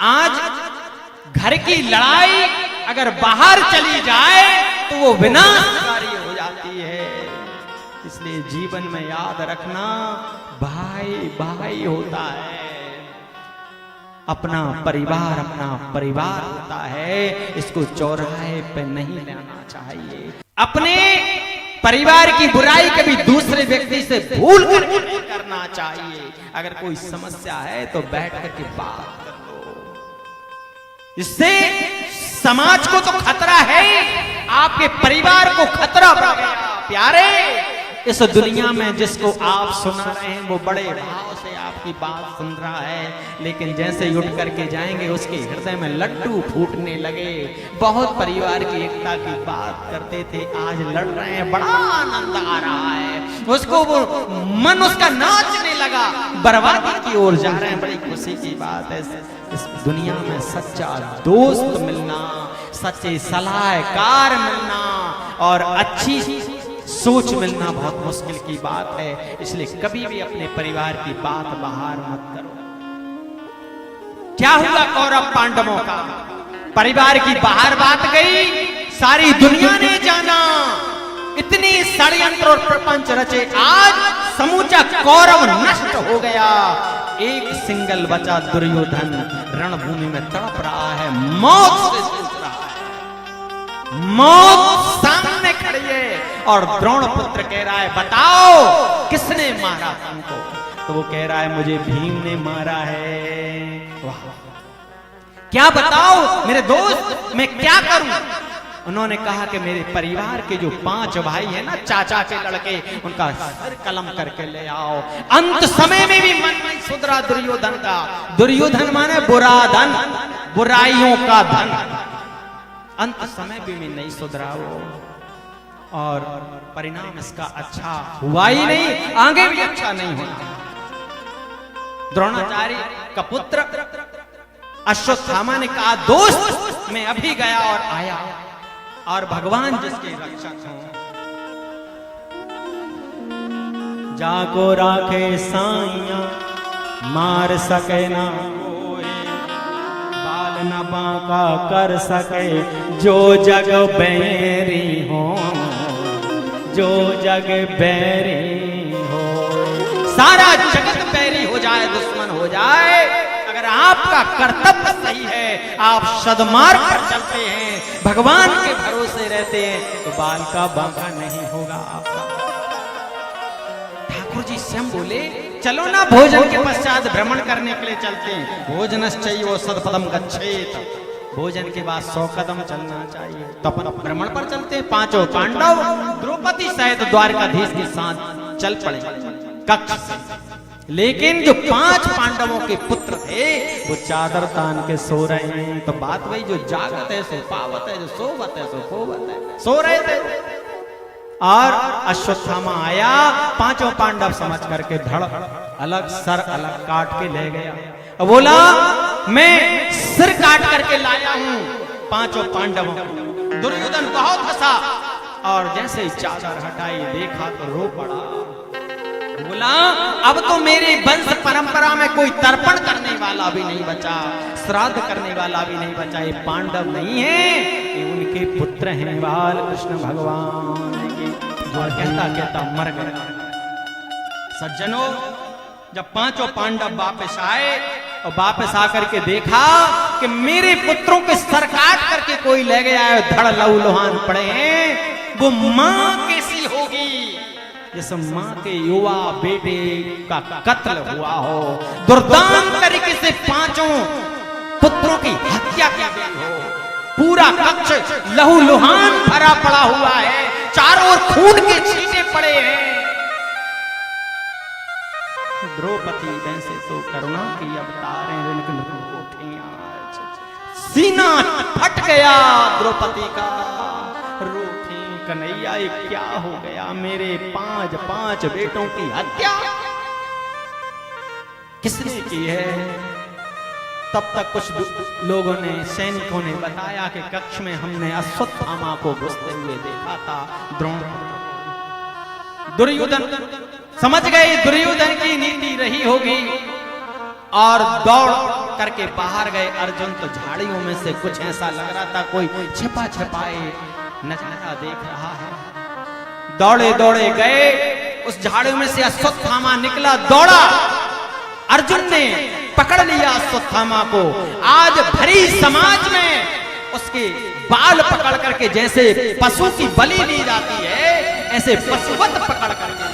आज घर की लड़ाई अगर बाहर चली जाए तो वो विनाशकारी हो जाती है। इसलिए जीवन में याद रखना, भाई भाई होता है, अपना परिवार होता है, इसको चौराहे पे नहीं लाना चाहिए। अपने परिवार की बुराई कभी दूसरे व्यक्ति से भूल कर नहीं करना चाहिए। अगर कोई समस्या है तो बैठ करके बात कर लो, इससे समाज को तो खतरा है, आपके परिवार को खतरा बढ़ गया। प्यारे, इस दुनिया में जिसको आप सुना रहे हैं वो बड़े भाव से आपकी बात सुन रहा है, लेकिन जैसे ही उठ करके जाएंगे उसके हृदय में लड्डू फूटने लगे। बहुत परिवार की एकता की बात करते थे, आज लड़ रहे हैं, बड़ा आनंद आ रहा है, उसको वो मन उसका नाचने लगा, बर्बादी की ओर जा रहे हैं। बड़ी खुशी की बात है। इस दुनिया में सच्चा दोस्त मिलना, सच्चे सलाहकार मिलना और अच्छी सोच मिलना बहुत मुश्किल की बात है। इसलिए कभी भी अपने परिवार की बात बाहर मत करो। क्या हुआ कौरव पांडवों का? परिवार की बाहर बात गई, सारी दुनिया ने जाना, इतनी षड्यंत्र और प्रपंच रचे, आज समूचा कौरव नष्ट हो गया। एक सिंगल बचा दुर्योधन, रणभूमि में तड़प रहा है, मौत से जूझ रहा है, मौत सामने खड़ी है और द्रोण पुत्र कह रहा है, बताओ किसने मारा तुमको? तो वो कह रहा है, मुझे भीम ने मारा है। वाह, क्या बताओ मेरे दोस्त, मैं क्या करूं? उन्होंने कहा कि मेरे परिवार के जो 5 भाई हैं ना, चाचा के लड़के, उनका सर कलम करके ले आओ। अंत समय में भी मन नहीं सुधरा दुर्योधन का। दुर्योधन माने बुरा धन, बुराइयों का धन। अंत समय भी नहीं सुधरा वो, और परिणाम इसका अच्छा हुआ ही नहीं, आगे भी अच्छा नहीं होना। द्रोणाचार्य का पुत्र अश्वत्थामा ने कहा, दोस्त मैं अभी गया और आया, और भगवान जिसके रक्षक हों, जाको राखे साइया मार सके ना कोई, बाल न बांका कर सके जो जग बैरी हो, जो जग बैरी हो। सारा जगत बैरी हो जाए, दुश्मन हो जाए, अगर आपका कर्तव्य सही है, आप सद्मार्ग पर चलते हैं, भगवान के भरोसे रहते हैं, तो बाल का बांका नहीं होगा आपका। ठाकुर जी स्वयं बोले, चलो ना भोजन के पश्चात भ्रमण करने के लिए चलते हैं। भोजनश्चैव सदपदम गच्छेत, भोजन के बाद 100 कदम चलना चाहिए। तो अपन भ्रमण पर चलते हैं। 5 पांडव द्रौपदी सहित द्वारकाधीश के साथ चल पड़े कक्ष से। लेकिन जो 5 पांडवों के पुत्र थे वो चादर तान के सो रहे हैं। तो बात वही, जो जागत है सो पावत है, जो सोवत है सो खोवत है, सो रहे थे। और अश्वत्थामा आया, 5 पांडव समझ करके धड़ अलग, सर अलग काट के ले गया। बोला, मैं सिर काट करके लाया हूं 5 पांडवों को। दुर्योधन बहुत हंसा और जैसे ही चादर हटाई देखा तो रो पड़ा। बोला, अब तो मेरी वंश परंपरा में कोई तर्पण करने वाला भी नहीं बचा, श्राद्ध करने वाला भी नहीं बचा। ये पांडव नहीं है, ये उनके पुत्र हैं बाल कृष्ण भगवान के। और कहता मर गया। सज्जनों, जब 5 पांडव वापस आए और वापस आकर के देखा कि मेरे पुत्रों के सर काट करके कोई ले गया है, धड़ लहू लुहान पड़े हैं, वो मां कैसी होगी जिस मां के युवा बेटे का कत्ल हुआ हो, दुर्दांत तरीके से 5 पुत्रों की हत्या की गई हो, पूरा कक्ष लहू लुहान भरा पड़ा हुआ है, चारों ओर खून के छींटे पड़े हैं। द्रौपदी वैसे तो करुणा की अवतार है, सीना फट गया द्रौपदी का। कन्हैया, ये क्या हो गया? मेरे 5 बेटों की हत्या किसने की है? तब तक कुछ लोगों ने, सैनिकों ने बताया कि कक्ष में हमने अश्वत्थामा को घुसते हुए देखा था। द्रोण, दुर्योधन समझ गए दुर्योधन की नीति रही होगी और दौड़ करके बाहर गए अर्जुन, तो झाड़ियों में से कुछ ऐसा लग रहा था कोई छिपा छिपाए नजारा देख रहा है। दौड़े दौड़े गए, उस झाड़ियों में से अश्वत्थामा निकला, दौड़ा। अर्जुन ने पकड़ लिया अश्वत्थामा को। आज भरी समाज में उसके बाल पकड़ करके जैसे पशु की बलि ली जाती है, ऐसे पशुवत पकड़ करके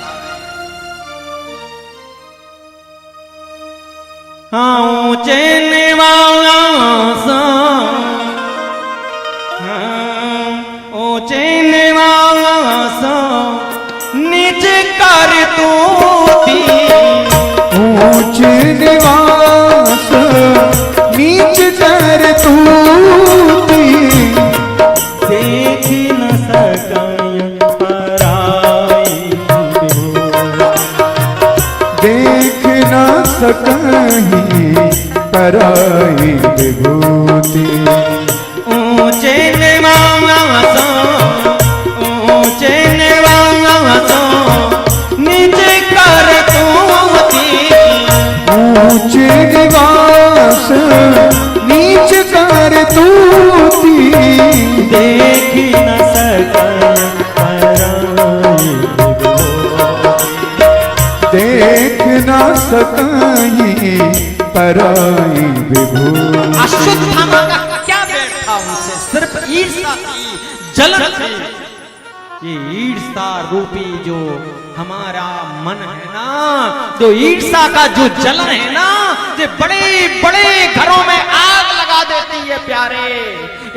ऊंचे निवास, ऊंचे निवास निज कर तूती, ऊंचे निवास नीच कर तूती, देख न सकय पराई, देख न सकहीं पराई विभूति। ऊंचे निवास, ऊंचे निवास निज कर तूती, ऊंचे निवास नीच कर तूती, देख न सकय पराई विभूति। देख न सकहीं पराई विभूति। अश्वत्थामा का क्या बैठा उनसे, सिर्फ ईर्ष्या थी, जलन थी। ये ईर्ष्या रूपी जो हमारा मन है ना, जो ईर्ष्या का जो जलन है ना, ये बड़े बड़े घरों में आग लगा देती है प्यारे।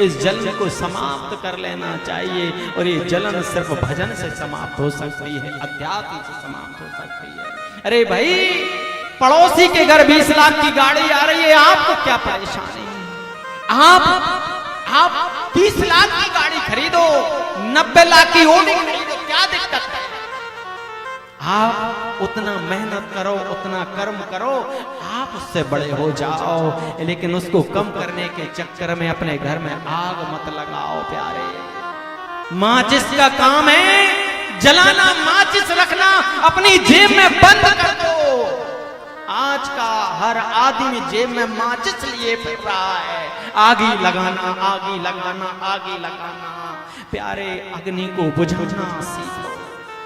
इस जलन को समाप्त कर लेना चाहिए, और ये जलन सिर्फ भजन से समाप्त हो सकती है, अध्यात्म से समाप्त हो सकती है। अरे भाई, पड़ोसी के घर 20 लाख की गाड़ी आ रही है, आपको क्या परेशानी है? आप 30 लाख की गाड़ी खरीदो, 90 लाख की ओडी खरीदो, क्या दिक्कत है? आप उतना मेहनत करो, उतना कर्म करो, आप उससे बड़े हो जाओ, लेकिन उसको कम करने के चक्कर में अपने घर में आग मत लगाओ प्यारे। माचिस का काम है जलाना, माचिस रखना अपनी जेब में बंद कर दो। आज का हर आदमी जेब में माचिस लिए फिर रहा है, आगी लगाना, आगी लगाना, आगी लगाना। प्यारे, अग्नि को बुझाना सीख